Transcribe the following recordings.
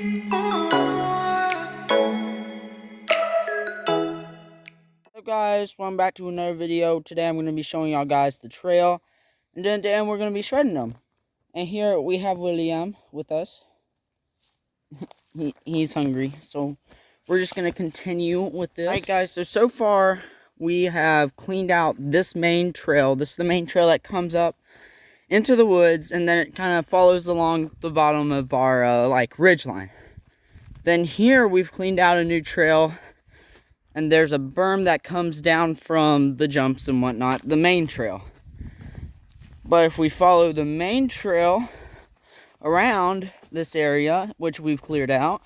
What's up, guys? Welcome back to another video. Today I'm going to be showing y'all guys the trail, and then at the end we're going to be shredding them. And here we have William with us. He's hungry, so we're just going to continue with this. Alright guys, so far we have cleaned out this main trail. This is the main trail that comes up into the woods, and then it kind of follows along the bottom of our ridge line. Then here we've cleaned out a new trail, and there's a berm that comes down from the jumps and whatnot, the main trail. But if we follow the main trail around this area, which we've cleared out,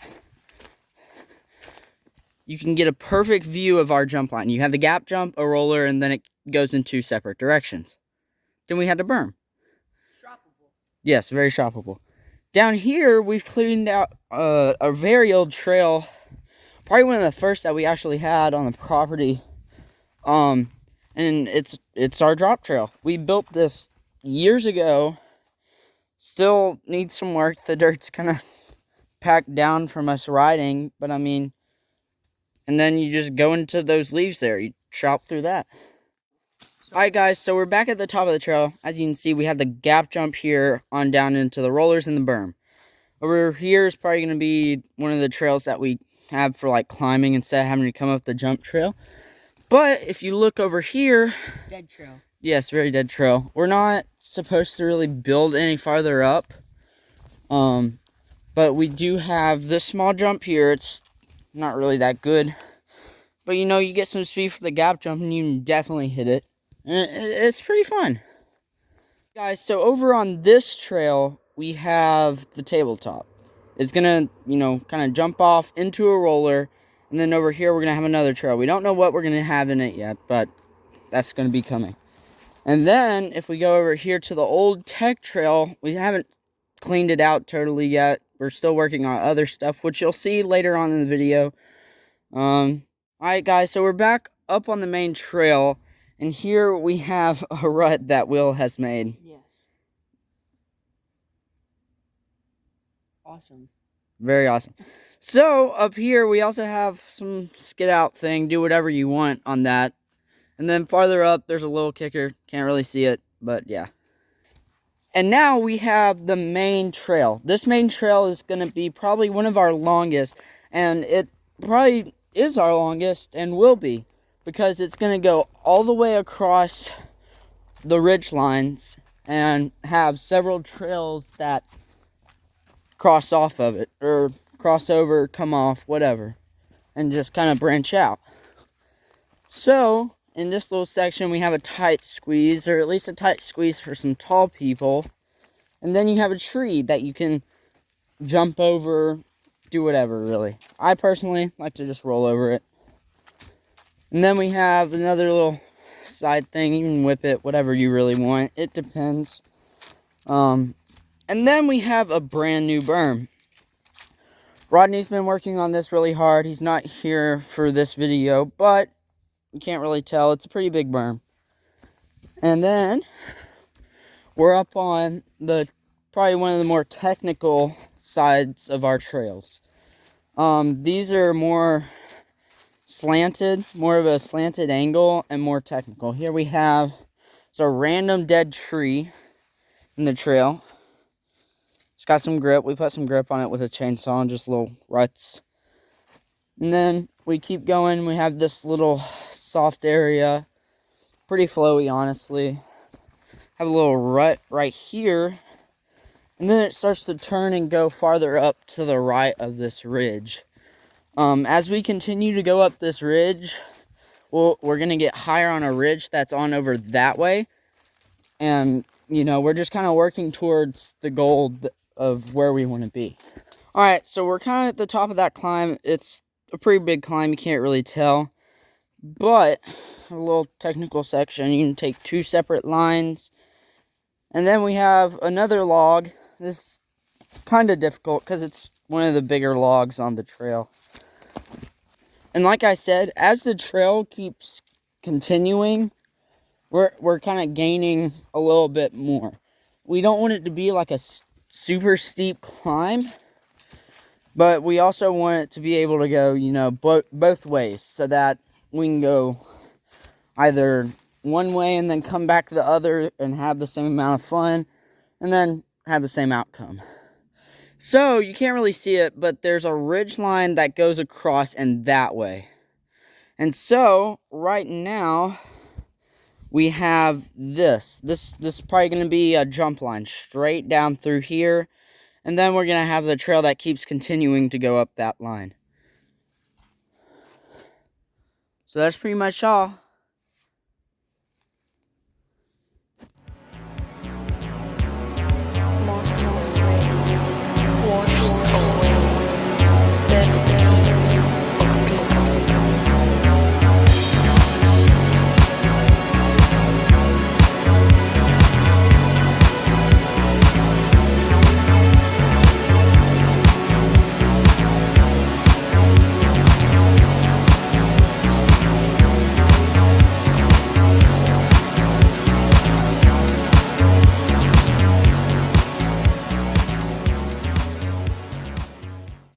you can get a perfect view of our jump line. You have the gap jump, a roller, and then it goes in two separate directions. Then we had the berm. Shoppable. Yes, very shoppable. Down here, we've cleaned out a very old trail, probably one of the first that we actually had on the property. And it's our drop trail. We built this years ago. Still needs some work. The dirt's kind of packed down from us riding, but I mean, and then you just go into those leaves there. You chop through that. Alright guys, so we're back at the top of the trail. As you can see, we have the gap jump here on down into the rollers and the berm. Over here is probably going to be one of the trails that we have for like climbing instead of having to come up the jump trail. But if you look over here, Dead trail. yes, very dead trail. We're not supposed to really build any farther up. But we do have this small jump here. It's not really that good. But you know, you get some speed for the gap jump and you can definitely hit it. And it's pretty fun. Guys, so over on this trail, we have the tabletop. It's gonna, you know, kind of jump off into a roller. And then over here, we're gonna have another trail. We don't know what we're gonna have in it yet, but that's gonna be coming. And then, if we go over here to the old tech trail, we haven't cleaned it out totally yet. We're still working on other stuff, which you'll see later on in the video. Alright guys, so we're back up on the main trail. And here we have a rut that Will has made. Yes. Awesome. Very awesome. So, up here, we also have some skid out thing. Do whatever you want on that. And then farther up, there's a little kicker. Can't really see it, but yeah. And now we have the main trail. This main trail is going to be probably one of our longest. And it probably is our longest and will be. Because it's going to go all the way across the ridge lines and have several trails that cross off of it, or cross over, come off, whatever, and just kind of branch out. So, in this little section, we have a tight squeeze, or at least a tight squeeze for some tall people, and then you have a tree that you can jump over, do whatever, really. I personally like to just roll over it. And then we have another little side thing. You can whip it, whatever you really want. It depends. And then we have a brand new berm. Rodney's been working on this really hard. He's not here for this video, but you can't really tell. It's a pretty big berm. And then we're up on the probably one of the more technical sides of our trails. These are more slanted, more of a slanted angle and more technical. Here we have a random dead tree in the trail. It's got some grip. We put some grip on it with a chainsaw and just little ruts. And then we keep going. We have this little soft area. Pretty flowy, honestly. Have a little rut right here. And then it starts to turn and go farther up to the right of this ridge. As we continue to go up this ridge, we're going to get higher on a ridge that's on over that way. And, you know, we're just kind of working towards the goal of where we want to be. Alright, so we're kind of at the top of that climb. It's a pretty big climb, you can't really tell. But, a little technical section, you can take two separate lines. And then we have another log. This is kind of difficult because it's one of the bigger logs on the trail. And like I said, as the trail keeps continuing, we're kind of gaining a little bit more. We don't want it to be like a super steep climb, But we also want it to be able to go, you know, both ways, so that we can go either one way and then come back the other and have the same amount of fun and then have the same outcome. So you can't really see it, but there's a ridge line that goes across and that way. And so right now we have this is probably going to be a jump line straight down through here, and then we're going to have the trail that keeps continuing to go up that line. So that's pretty much all.